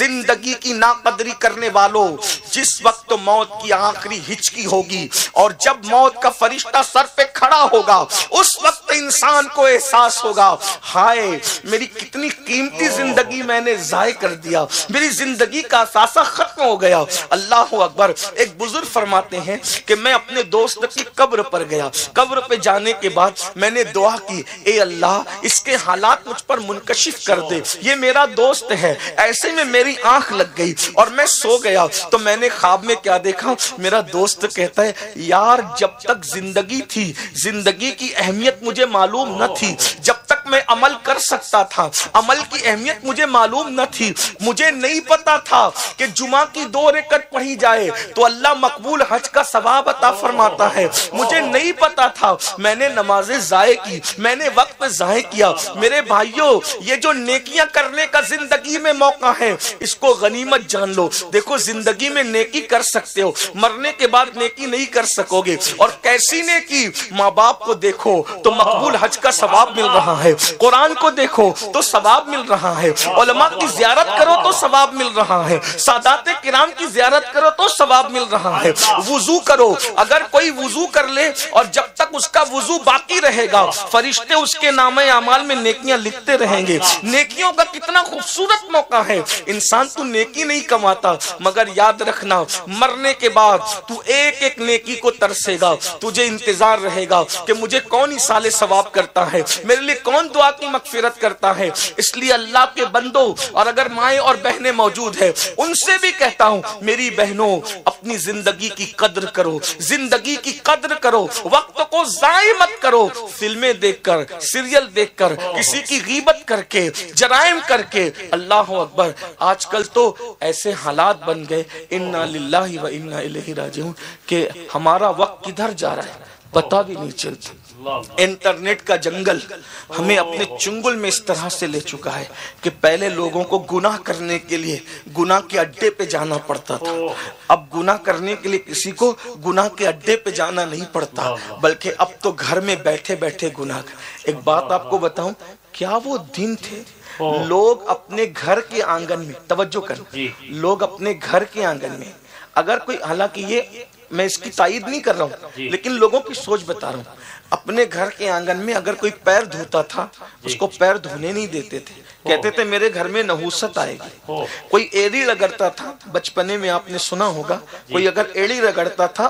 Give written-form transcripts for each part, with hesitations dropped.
زندگی کی ناقدری کرنے والوں، جس وقت موت کی آخری ہچکی ہوگی اور جب موت کا فرشتہ سر پہ کھڑا ہوگا، اس وقت انسان کو احساس ہوگا، ہائے میری کتنی قیمتی زندگی میں نے ضائع کر دیا، میری زندگی کا اثاثہ ختم ہو گیا۔ اللہ اکبر۔ ایک بزرگ فرماتے ہیں کہ میں اپنے دوست کی قبر پر گیا، قبر پہ جانے کے بعد میں نے دعا کی، اے اللہ اس کے حالات مجھ پر منکشف کر دے، یہ میرا دوست ہے۔ ایسے میں میری آنکھ لگ گئی اور میں سو گیا تو میں نے خواب میں کیا دیکھا، میرا دوست کہتا ہے یار جب تک زندگی تھی زندگی کی اہمیت مجھے معلوم نہ تھی، جب تک میں عمل کر سکتا تھا عمل کی اہمیت مجھے معلوم نہ تھی، مجھے نہیں پتا تھا کہ جمعہ کی 2 رکعت پڑھی جائے تو اللہ مقبول حج کا ثواب عطا فرماتا ہے، مجھے نہیں پتا تھا، میں نے نمازیں ضائع کی، میں نے وقت ضائع کیا۔ میرے بھائیوں یہ جو نیکیاں کرنے کا زندگی میں موقع ہے اس کو غنیمت جان لو۔ دیکھو زندگی میں نیکی کر سکتے ہو، مرنے کے بعد نیکی نہیں کر سکو گے، اور کیسی نیکی، ماں باپ کو دیکھو تو مقبول حج کا ثواب مل رہا ہے، قرآن کو دیکھو تو ثواب مل رہا ہے، علماء کی زیارت کرو تو ثواب مل رہا ہے، سادات کرام کی زیارت کرو تو ثواب مل رہا ہے، وضو کرو، اگر کوئی وضو کر لے اور جب تک اس کا وضو باقی رہے گا فرشتے اس کے نامہ اعمال میں نیکیاں لکھتے رہیں گے۔ نیکیوں کا کتنا خوبصورت موقع ہے، انسان تو نیکی نہیں کماتا مگر یاد رکھنا مرنے کے بعد تو ایک ایک نیکی کو ترسے گا، تجھے انتظار رہے گا کہ مجھے کون اصالہ ثواب کرتا ہے، میرے لیے کون دعا کی مغفرت کرتا ہے۔ اس لیے اللہ کے بندوں، اور اگر مائیں اور بہنیں موجود ہیں ان سے بھی کہتا ہوں میری بہنوں اپنی زندگی کی قدر کرو، زندگی کی قدر کرو، وقت کو ضائع مت کرو، فلمیں دیکھ کر، سیریل دیکھ کر، کسی کی غیبت کر کے، جرائم کر کے۔ اللہ اکبر۔ آج کل تو ایسے حالات بن گئے انا للہ و انا الیہ راجعون کہ ہمارا وقت کدھر جا رہا ہے پتہ بھی نہیں چلتا۔ انٹرنیٹ کا جنگل ہمیں اپنے چنگل میں اس طرح سے لے چکا ہے کہ پہلے لوگوں کو گناہ کرنے کے لیے گناہ کے اڈے پہ جانا پڑتا تھا، اب گناہ کرنے کے لیے کسی کو گناہ کے اڈے پہ جانا نہیں پڑتا بلکہ اب تو گھر میں بیٹھے بیٹھے گناہ۔ ایک بات آپ کو بتاؤں، کیا وہ دن تھے لوگ اپنے گھر کے آنگن میں، توجہ کریں، لوگ اپنے گھر کے آنگن میں اگر کوئی، حالانکہ یہ میں اس کی تائید نہیں کر رہا ہوں لیکن لوگوں کی سوچ بتا رہا ہوں، اپنے گھر کے آنگن میں اگر کوئی پیر دھوتا تھا اس کو پیر دھونے نہیں دیتے تھے، کہتے تھے میرے گھر میں نحوست آئے گی۔ کوئی ایڑی رگڑتا تھا، بچپنے میں آپ نے سنا ہوگا، کوئی اگر ایڑی رگڑتا تھا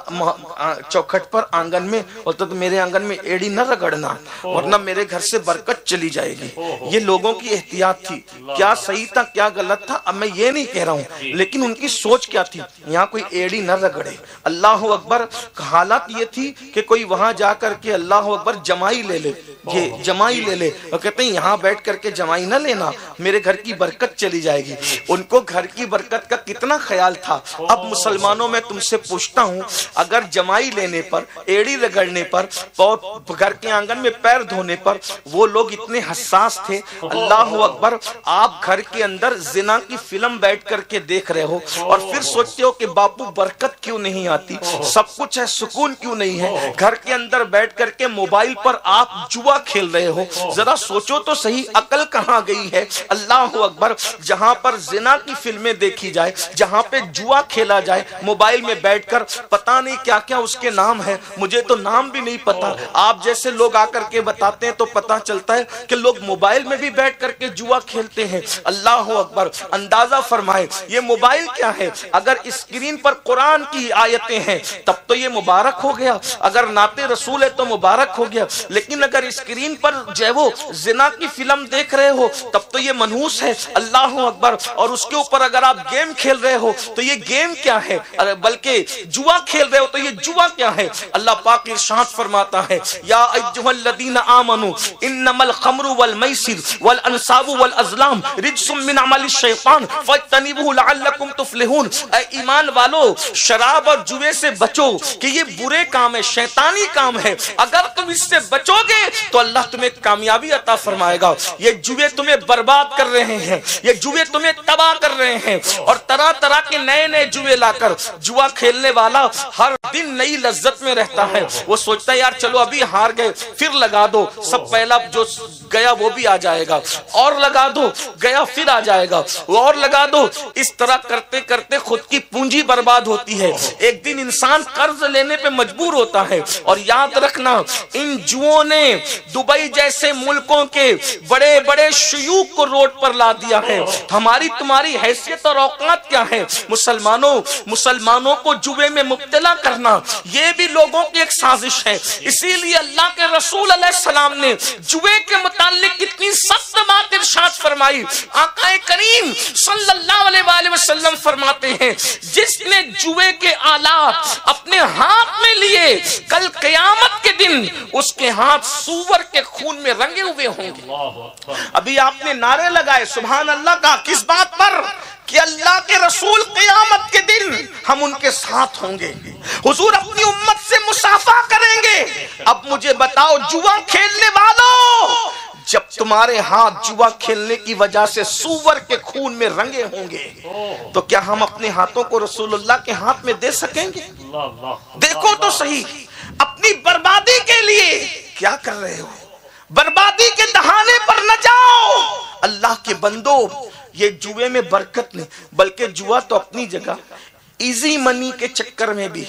چوکھٹ پر آنگن میں، بولتا تو میرے آنگن میں ایڑی نہ رگڑنا ورنہ میرے گھر سے برکت چلی جائے گی۔ یہ لوگوں کی احتیاط تھی، کیا صحیح تھا کیا غلط تھا اب میں یہ نہیں کہہ رہا ہوں لیکن ان کی سوچ کیا تھی، یہاں کوئی ایڑی نہ رگڑے۔ اللہ اکبر۔ حالات یہ تھی کہ کوئی وہاں جا کر کے اللہ اکبر جمائی لے لے، یہ جمائی لے لے، اور کہتے ہیں یہاں بیٹھ کر کے جمائی نہ لینا میرے گھر کی برکت چلی جائے گی۔ ان کو گھر کی برکت کا کتنا خیال تھا۔ اب مسلمانوں میں تم سے پوچھتا ہوں، اگر جمائی لینے پر، ایڑی رگڑنے پر اور گھر کے آنگن میں پیر دھونے پر وہ لوگ اتنے حساس تھے، اللہ اکبر، آپ گھر کے اندر زنا کی فلم بیٹھ کر کے دیکھ رہے ہو اور پھر سوچتے ہو کہ باپو برکت کیوں نہیں آتی، سب کچھ ہے سکون کیوں نہیں ہے، گھر کے اندر بیٹھ کر کے موبائل پر آپ جوا کھیل رہے ہو، ذرا سوچو تو صحیح عقل کہاں گئی ہے۔ اللہ اکبر۔ جہاں پر زنا کی فلمیں دیکھی جائے، جہاں پہ جوا کھیلا جائے موبائل میں بیٹھ کر، پتہ نہیں کیا کیا اس کے نام ہے، مجھے تو نام بھی نہیں پتا، آپ جیسے لوگ آ کر کے بتاتے ہیں تو پتہ چلتا ہے کہ لوگ موبائل میں بھی بیٹھ کر کے جوا کھیلتے ہیں۔ اللہ اکبر۔ اندازہ فرمائے یہ موبائل کیا ہے، اگر اسکرین پر قرآن کی آیتیں ہیں تب تو یہ مبارک ہو گیا، اگر نعت رسول ہے تو مبارک ہو گیا، لیکن اگر اسکرین پر جو ہے وہ زنا کی فلم دیکھ رہے ہو تب تو یہ منحوس ہے۔ اللہ اکبر۔ اور اس کے اوپر اگر آپ گیم کھیل رہے ہو تو یہ گیم کیا ہے، بلکہ جوا کھیل رہے ہو تو یہ جوا کیا ہے۔ اللہ پاک ارشاد فرماتا ہے یا ایھا الذین آمنوا انما الخمر والمیسر والانصاب والازلام رجس من عمل الشیطان فاجتنبوہ لعلکم تفلحون۔ اے ایمان والو شراب اور جوے سے بچو کہ یہ برے کام ہے، شیطانی کام ہے، اگر تم اس سے بچو گے تو اللہ تمہیں کامیابی عطا فرمائے گا۔ یہ جوے تمہیں برباد کر رہے ہیں، یہ جوے تمہیں تباہ کر رہے ہیں، اور طرح طرح کے نئے نئے جوے لا کر جوا کھیلنے والا ہر دن نئی لذت میں رہتا ہے۔ وہ سوچتا ہے یار چلو ابھی ہار گئے پھر لگا دو، سب پہلا جو گیا وہ بھی آ جائے گا، اور لگا دو، گیا پھر آ جائے گا، اور لگا دو۔ اس طرح کرتے کرتے خود کی پونجی برباد ہوتی ہے۔ ایک دن انسان قرض لینے پہ مجبور ہوتا ہے، اور یاد رکھنا ان جوؤں نے دبئی جیسے ملکوں کے بڑے بڑے شیوخ کو روڈ پر لا دیا ہے۔ ہماری تمہاری حیثیت اور اوقات کیا ہے؟ مسلمانوں کو جوے میں مبتلا کرنا یہ بھی لوگوں کی ایک سازش ہے۔ اسی لیے اللہ کے رسول علیہ السلام نے جوے کے متعلق کتنی سخت بات ارشاد فرمائی۔ آقا کریم صلی اللہ علیہ وآلہ وسلم فرماتے ہیں جس نے جوے کے آلات اپنے ہاتھ میں لیے کل قیامت کے دن اس کے ہاتھ سور کے خون میں رنگے ہوئے ہوں گے۔ ابھی آپ نے نعرے لگائے سبحان اللہ کا، کس بات پر؟ کہ اللہ کے رسول قیامت کے دن ہم ان کے ساتھ ہوں گے، حضور اپنی امت سے مصافحہ کریں گے۔ اب مجھے بتاؤ جوا کھیلنے والوں، جب تمہارے ہاتھ جوا کھیلنے کی وجہ سے سور کے خون میں رنگے ہوں گے تو کیا ہم اپنے ہاتھوں کو رسول اللہ کے ہاتھ میں دے سکیں گے؟ دیکھو تو صحیح، اپنی بربادی کے لیے کیا کر رہے ہو؟ بربادی کے دہانے پر نہ جاؤ۔ اللہ کے بندو، یہ جوے میں برکت نہیں، بلکہ جوا تو اپنی جگہ ایزی منی کے چکر میں بھی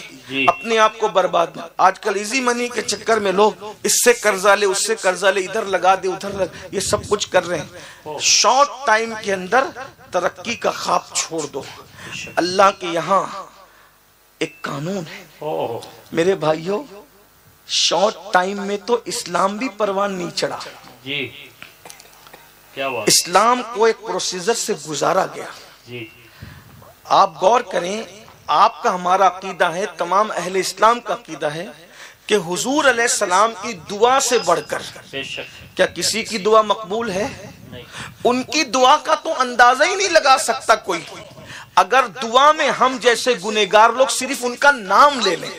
اپنے آپ کو برباد۔ آج کل ایزی منی کے چکر میں لوگ اس سے قرضہ لے اس سے قرضہ لے، ادھر لگا دے ادھر لگا، یہ سب کچھ کر رہے ہیں۔ شارٹ ٹائم کے اندر ترقی کا خواب چھوڑ دو۔ اللہ کے یہاں ایک قانون ہے میرے بھائیوں، شارٹ ٹائم میں تو اسلام بھی پروان نہیں چڑھا۔ اسلام کو ایک پروسیجر سے گزارا گیا۔ آپ غور کریں، آپ کا ہمارا عقیدہ ہے، تمام اہل اسلام کا عقیدہ ہے کہ حضور علیہ السلام کی دعا سے بڑھ کر کیا کسی کی دعا مقبول ہے؟ ان کی دعا کا تو اندازہ ہی نہیں لگا سکتا کوئی۔ اگر دعا میں ہم جیسے گنہگار لوگ صرف ان کا نام لے لیں،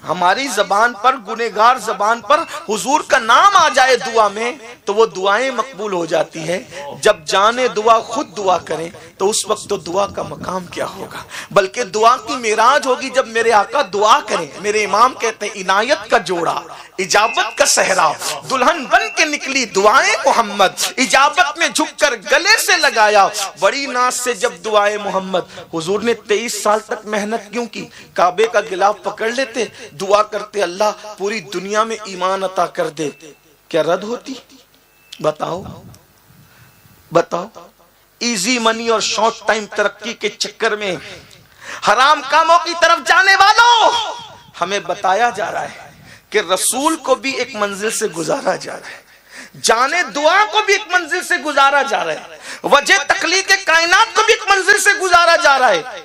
ہماری زبان پر گنہگار زبان پر حضور کا نام آ جائے دعا میں تو وہ دعائیں مقبول ہو جاتی ہے۔ جب جانے دعا خود دعا کریں تو اس وقت تو دعا کا مقام کیا ہوگا؟ بلکہ دعا کی معراج ہوگی جب میرے آقا دعا کریں۔ میرے امام کہتے ہیں عنایت کا جوڑا، اجابت کا صحرا، دلہن بن کے نکلی دعائیں محمد، اجابت میں جھک کر گلے سے لگایا بڑی ناز سے جب دعائیں محمد۔ حضور نے 23 سال تک محنت کیوں کی؟ کعبے کا غلاف پکڑ لیتے، دعا کرتے اللہ پوری دنیا میں ایمان عطا کر دے، کیا رد ہوتی؟ بتاؤ بتاؤ۔ ایزی منی اور شارٹ ٹائم ترقی کے چکر میں حرام کاموں کی طرف جانے والوں، ہمیں بتایا جا رہا ہے کہ رسول کو بھی ایک منزل سے گزارا جا رہا ہے، جانے دعا کو بھی ایک منزل سے گزارا جا رہا ہے، وجہ تخلیق کائنات کو بھی ایک منزل سے گزارا جا رہا ہے۔